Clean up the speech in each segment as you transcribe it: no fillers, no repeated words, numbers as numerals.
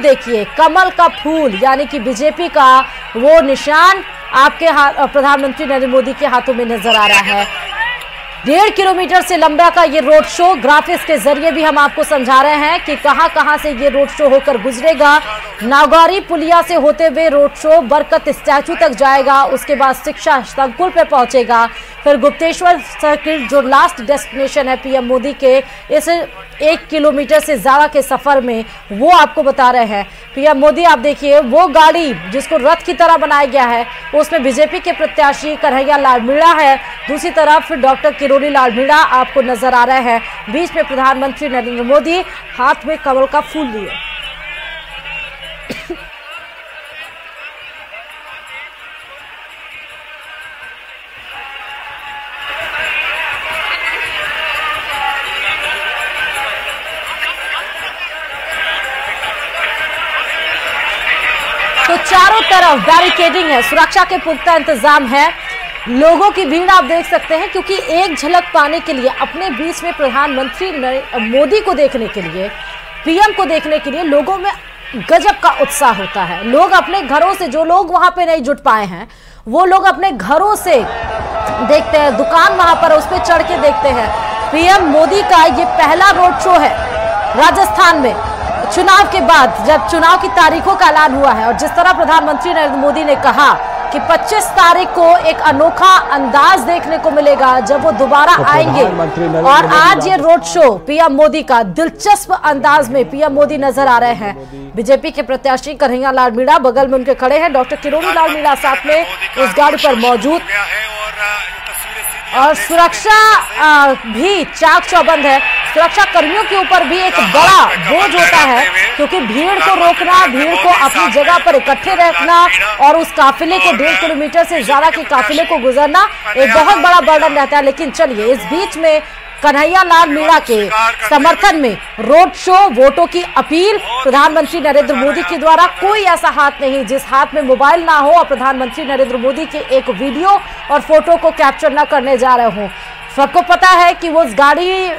देखिए, कमल का फूल यानी कि बीजेपी का वो निशान आपके प्रधानमंत्री नरेंद्र मोदी के हाथों में नजर आ रहा है। 1.5 किलोमीटर से लंबा का ये रोड शो, ग्राफिक्स के जरिए भी हम आपको समझा रहे हैं कि कहां से ये रोड शो होकर गुजरेगा। नागौरी पुलिया से होते हुए रोड शो बरकत स्टैचू तक जाएगा, उसके बाद शिक्षा संकुल पे पहुंचेगा, फिर गुप्तेश्वर सर्किल जो लास्ट डेस्टिनेशन है पीएम मोदी के इस 1 किलोमीटर से ज्यादा के सफर में, वो आपको बता रहे हैं। पीएम मोदी आप देखिए, वो गाड़ी जिसको रथ की तरह बनाया गया है उसमें बीजेपी के प्रत्याशी कन्हैया लाल मीणा है, दूसरी तरफ डॉक्टर किरोड़ी लाल मीणा आपको नजर आ रहे हैं, बीच में प्रधानमंत्री नरेंद्र मोदी हाथ में कमल का फूल लिए। तो चारों तरफ बैरिकेडिंग है, सुरक्षा के पुख्ता इंतजाम है, लोगों की भीड़ आप देख सकते हैं, क्योंकि एक झलक पाने के लिए अपने बीच में प्रधानमंत्री मोदी को देखने के लिए, पीएम को देखने के लिए लोगों में गजब का उत्साह होता है। लोग अपने घरों से, जो लोग वहां पे नहीं जुट पाए हैं वो लोग अपने घरों से देखते हैं, दुकान वहां पर उस पर चढ़ के देखते हैं। पीएम मोदी का ये पहला रोड शो है राजस्थान में चुनाव के बाद, जब चुनाव की तारीखों का ऐलान हुआ है, और जिस तरह प्रधानमंत्री नरेंद्र मोदी ने कहा कि 25 तारीख को एक अनोखा अंदाज देखने को मिलेगा जब वो दोबारा आएंगे, और आज ये रोड शो पीएम मोदी का दिलचस्प अंदाज में पीएम मोदी नजर आ रहे हैं। बीजेपी के प्रत्याशी कन्हैया लाल मीणा बगल में उनके खड़े हैं, डॉक्टर किरोड़ी लाल मीणा साथ में उस गाड़ी पर मौजूद, और सुरक्षा भी चाक चौबंद है। सुरक्षा कर्मियों के ऊपर भी एक बड़ा बोझ होता है, क्योंकि भीड़ को रोकना, भीड़ को अपनी जगह पर इकट्ठे रखना और उस काफिले को 1.5 किलोमीटर से ज्यादा के काफिले को गुजरना एक बहुत बड़ा बर्डन रहता है। लेकिन चलिए, इस बीच में कन्हैया लाल मीणा के समर्थन में रोड शो, वोटों की अपील प्रधानमंत्री नरेंद्र मोदी के द्वारा। कोई ऐसा हाथ नहीं जिस हाथ में मोबाइल ना हो और प्रधानमंत्री नरेंद्र मोदी के एक वीडियो और फोटो को कैप्चर न करने जा रहे हो। सबको पता है कि वो उस गाड़ी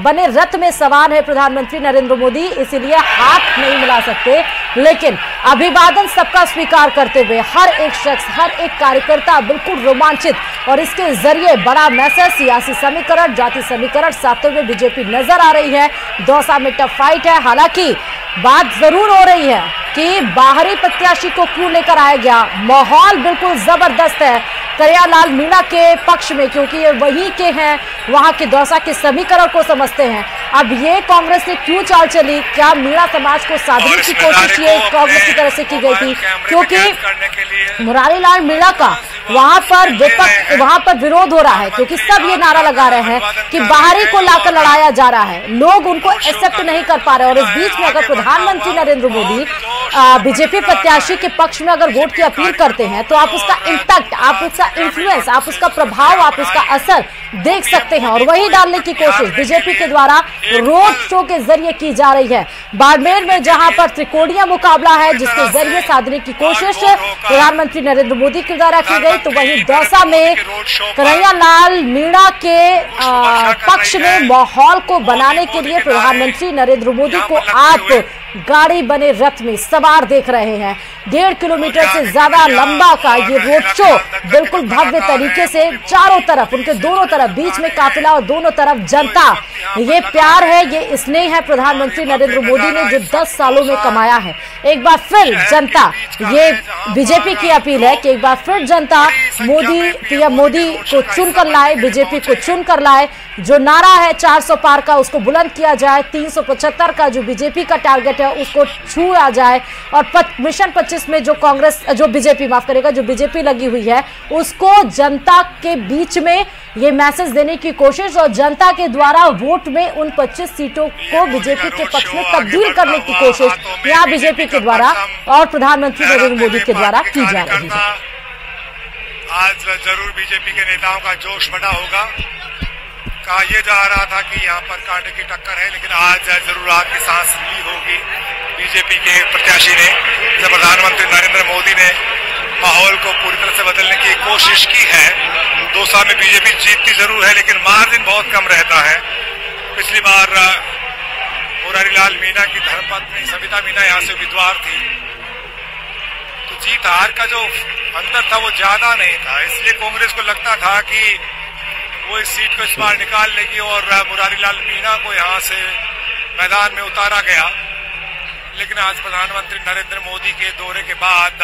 बने रथ में सवार है प्रधानमंत्री नरेंद्र मोदी, इसीलिए हाथ नहीं मिला सकते, लेकिन अभिवादन सबका स्वीकार करते हुए हर एक शख्स, हर एक कार्यकर्ता बिल्कुल रोमांचित, और इसके जरिए बड़ा मैसेज, सियासी समीकरण, जाति समीकरण साधते हुए बीजेपी नजर आ रही है। दौसा में टफ फाइट है, हालांकि बात जरूर हो रही है कि बाहरी प्रत्याशी को क्यों लेकर आया गया। माहौल बिल्कुल जबरदस्त है कन्हैया लाल मीणा के पक्ष में, क्योंकि ये वहीं के हैं, वहां के दौसा के समीकरण को समझते हैं। अब ये कांग्रेस ने क्यों चाल चली, क्या मीणा समाज को साधने की कोशिश ये कांग्रेस की तरफ से की गई थी, क्योंकि मुरारी लाल मीणा का वहां पर विपक्ष, वहां पर विरोध हो रहा है, क्योंकि सब ये नारा लगा रहे हैं कि बाहरी को लाकर लड़ाया जा रहा है, लोग उनको एक्सेप्ट नहीं कर पा रहे। और इस बीच में अगर प्रधानमंत्री नरेंद्र मोदी बीजेपी प्रत्याशी के पक्ष में अगर वोट की अपील करते हैं, तो आप उसका इम्पैक्ट, आप उसका इन्फ्लुएंस, आप उसका प्रभाव, आप उसका असर देख सकते हैं, और वही डालने की कोशिश बीजेपी के द्वारा रोड शो के जरिए की जा रही है। बाड़मेर में जहां पर त्रिकोणीय मुकाबला है, जिसके जरिए साधने की कोशिश प्रधानमंत्री नरेंद्र मोदी के द्वारा की गई, तो वहीं दौसा में कन्हैया लाल मीणा के पक्ष में माहौल को बनाने के लिए प्रधानमंत्री नरेंद्र मोदी को आप गाड़ी बने रथ में सवार देख रहे हैं। 1.5 किलोमीटर से ज्यादा लंबा का ये रोड शो बिल्कुल भव्य तरीके से, चारों तरफ, उनके दोनों तरफ, बीच में काफिला और दोनों तरफ जनता। ये प्यार है, ये स्नेह है प्रधानमंत्री नरेंद्र मोदी ने जो 10 सालों में कमाया है। एक बार फिर जनता, ये बीजेपी की अपील है कि एक बार फिर जनता मोदी, पीएम मोदी को चुनकर लाए, बीजेपी को चुनकर लाए। जो नारा है 400 पार का, उसको बुलंद किया जाए, 375 का जो बीजेपी का टारगेट है उसको छुआ जाए, और मिशन 25 में जो कांग्रेस, जो बीजेपी, माफ करेगा, जो बीजेपी लगी हुई है, उसको जनता के बीच में ये मैसेज देने की कोशिश, और जनता के द्वारा वोट में उन 25 सीटों को बीजेपी के पक्ष में तब्दील करने की कोशिश यहाँ बीजेपी के द्वारा और प्रधानमंत्री नरेंद्र मोदी के द्वारा की जा रही है। आज जरूर बीजेपी के नेताओं का जोश बढ़ा होगा। कहा यह जा रहा था कि यहाँ पर कांटे की टक्कर है, लेकिन आज जरूर आग की सांस ली होगी बीजेपी के प्रत्याशी ने, जब प्रधानमंत्री नरेंद्र मोदी ने माहौल को पूरी तरह से बदलने की कोशिश की है। दौसा में बीजेपी जीतती जरूर है, लेकिन मार्जिन बहुत कम रहता है। पिछली बार मुरारीलाल मीणा की धर्मपत्नी सविता मीणा यहाँ से उम्मीदवार थी, तो जीत हार का जो अंतर था वो ज्यादा नहीं था, इसलिए कांग्रेस को लगता था कि वो इस सीट को इस बार निकाल लेगी और मुरारीलाल मीणा को यहाँ से मैदान में उतारा गया। लेकिन आज प्रधानमंत्री नरेंद्र मोदी के दौरे के बाद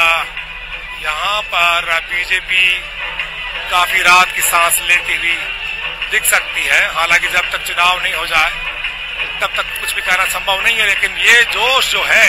यहाँ पर बीजेपी काफी रात की सांस लेती हुई दिख सकती है। हालांकि जब तक चुनाव नहीं हो जाए तब तक कुछ भी कहना संभव नहीं है, लेकिन ये जोश जो है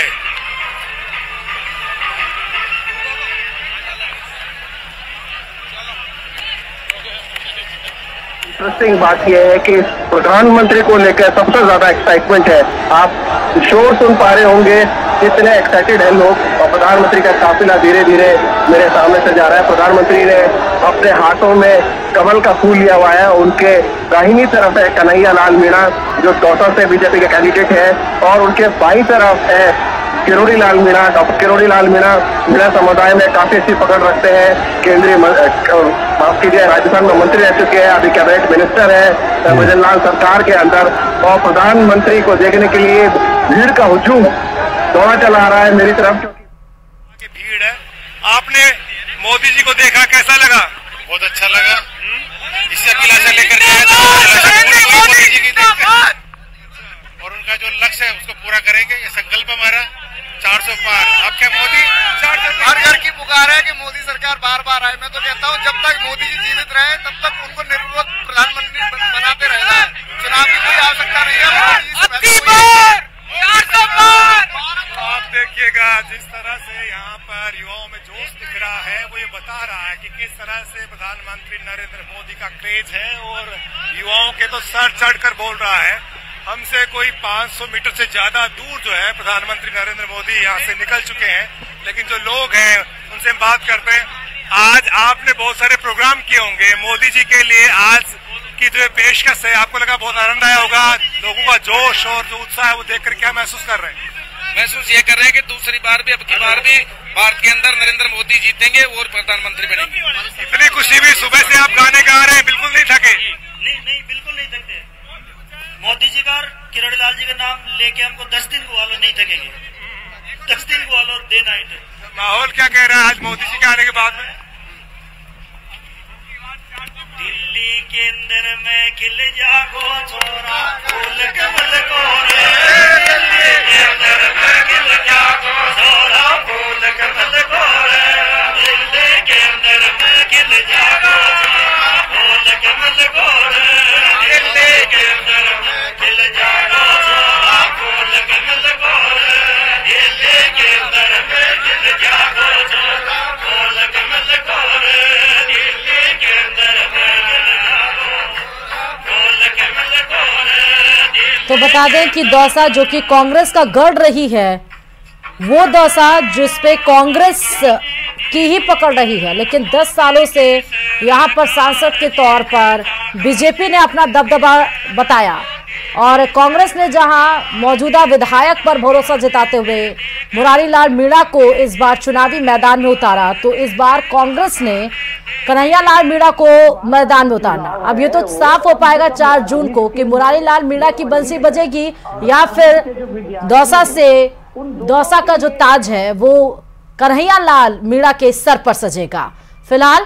इंटरेस्टिंग बात यह है कि प्रधानमंत्री को लेकर सबसे ज्यादा एक्साइटमेंट है। आप शोर सुन पा रहे होंगे कितने एक्साइटेड है लोग, और प्रधानमंत्री का काफिला धीरे धीरे मेरे सामने से जा रहा है। प्रधानमंत्री ने अपने हाथों में कमल का फूल लिया हुआ है। उनके दाहिनी तरफ है कन्हैया लाल मीणा जो दौसा से बीजेपी के कैंडिडेट है, और उनके बाईं तरफ है किरोड़ी लाल मीणा। डॉक्टर किरोड़ी लाल मीणा समुदाय में काफी अच्छी पकड़ रखते हैं। केंद्रीय माफ कीजिए राजस्थान में मंत्री रह चुके हैं, अभी कैबिनेट मिनिस्टर है भजनलाल सरकार के अंदर, और प्रधानमंत्री को देखने के लिए भीड़ का हुजूम दौड़ा चला आ रहा है मेरी तरफ। क्योंकि भीड़ है। आपने मोदी जी को देखा, कैसा लगा? बहुत अच्छा लगा। इससे अभिलाषा लेकर मोदी जी की और उनका जो लक्ष्य है उसको पूरा करेंगे, ये संकल्प हमारा 400 पार। अब क्या मोदी 400 हर घर की पुकार है कि मोदी सरकार बार बार आए। मैं तो कहता हूँ जब तक मोदी जी जीवित रहे तब तक उनको निर्विरोध प्रधानमंत्री बनाते रहना है। चुनाव की कोई आवश्यकता नहीं है। आप देखिएगा जिस तरह से यहाँ पर युवाओं में जोश दिख रहा है, वो ये बता रहा है कि किस तरह से प्रधानमंत्री नरेंद्र मोदी का क्रेज है, और युवाओं के तो सर चढ़कर बोल रहा है। हमसे कोई 500 मीटर से ज्यादा दूर जो है प्रधानमंत्री नरेंद्र मोदी यहाँ से निकल चुके हैं, लेकिन जो लोग हैं उनसे हम बात करते हैं। आज आपने बहुत सारे प्रोग्राम किए होंगे मोदी जी के लिए, आज की जो पेशकश है आपको लगा बहुत आनंद आया होगा। लोगों का जोश और जो उत्साह है वो देखकर क्या महसूस कर रहे हैं? महसूस ये कर रहे हैं कि दूसरी बार भी, अब की बार भी भारत के अंदर नरेंद्र मोदी जीतेंगे और प्रधानमंत्री बनेंगे। इतनी खुशी भी, सुबह से आप गाने गा रहे हैं, बिल्कुल नहीं थके? नहीं बिल्कुल नहीं थकते। मोदी जी का किरोड़ी लाल जी का नाम लेके हमको 10 दिन को वालों नहीं थकेंगे। 10 दिन को वालों डे नाइट। माहौल क्या कह रहा है आज मोदी जी के आने के बाद में? दिल्ली के अंदर में खिल जागो छोरा फूल कमल को रे, दिल्ली के अंदर में खिल जागो छोरा फूल कमल को रे, दिल्ली के अंदर में खिल जागो छोरा फूल कमल को रे, दिल्ली के अंदर में खिल जागो छोरा फूल कमल को रे, दिल्ली के अंदर में खिल जागो छोरा फूल कमल को रे, दिल्ली के अंदर में तो बता दें कि दौसा जो कि कांग्रेस का गढ़ रही है, वो दौसा जिसपे कांग्रेस की ही पकड़ रही है, लेकिन 10 सालों से यहाँ पर सांसद के तौर पर बीजेपी ने अपना दबदबा बताया, और कांग्रेस ने जहां मौजूदा विधायक पर भरोसा जताते हुए मुरारीलाल मीणा को इस बार चुनावी मैदान में उतारा, तो इस बार कांग्रेस ने कन्हैया लाल मीणा को मैदान में उतारना। अब ये तो साफ हो पाएगा 4 जून को कि मुरारीलाल मीणा की बंसी बजेगी या फिर दौसा का जो ताज है वो कन्हैया लाल मीणा के सर पर सजेगा। फिलहाल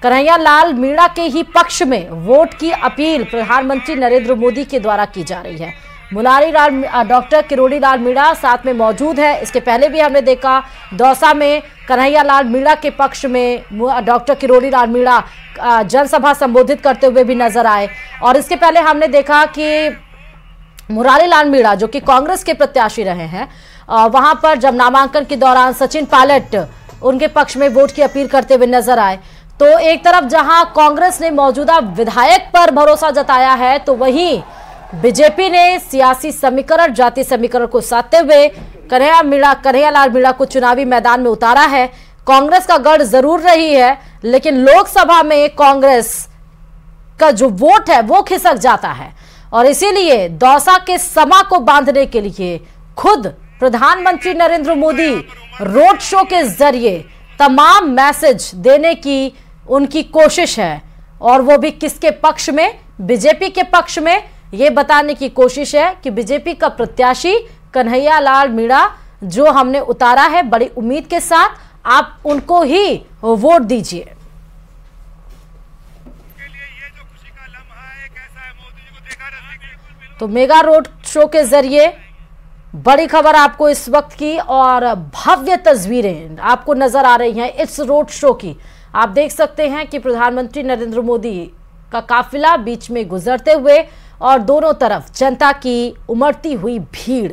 कन्हैया लाल मीणा के ही पक्ष में वोट की अपील प्रधानमंत्री नरेंद्र मोदी के द्वारा की जा रही है। डॉक्टर किरोड़ी लाल मीणा साथ में मौजूद है। इसके पहले भी हमने देखा दौसा में कन्हैया लाल मीणा के पक्ष में डॉक्टर किरोड़ी लाल मीणा जनसभा संबोधित करते हुए भी नजर आए, और इसके पहले हमने देखा कि मुरारीलाल मीणा जो कि कांग्रेस के प्रत्याशी रहे हैं, वहां पर जब नामांकन के दौरान सचिन पायलट उनके पक्ष में वोट की अपील करते हुए नजर आए। तो एक तरफ जहां कांग्रेस ने मौजूदा विधायक पर भरोसा जताया है, तो वहीं बीजेपी ने सियासी समीकरण, जाति समीकरण को साधते हुए कन्हैया लाल मीणा को चुनावी मैदान में उतारा है। कांग्रेस का गढ़ जरूर रही है, लेकिन लोकसभा में कांग्रेस का जो वोट है वो खिसक जाता है, और इसीलिए दौसा के समा को बांधने के लिए खुद प्रधानमंत्री नरेंद्र मोदी रोड शो के जरिए तमाम मैसेज देने की उनकी कोशिश है, और वो भी किसके पक्ष में? बीजेपी के पक्ष में, ये बताने की कोशिश है कि बीजेपी का प्रत्याशी कन्हैया लाल मीणा जो हमने उतारा है, बड़ी उम्मीद के साथ आप उनको ही वोट दीजिए। तो मेगा रोड शो के जरिए बड़ी खबर आपको इस वक्त की और भव्य तस्वीरें आपको नजर आ रही हैं इस रोड शो की। आप देख सकते हैं कि प्रधानमंत्री नरेंद्र मोदी का काफिला बीच में गुजरते हुए और दोनों तरफ जनता की उमड़ती हुई भीड़।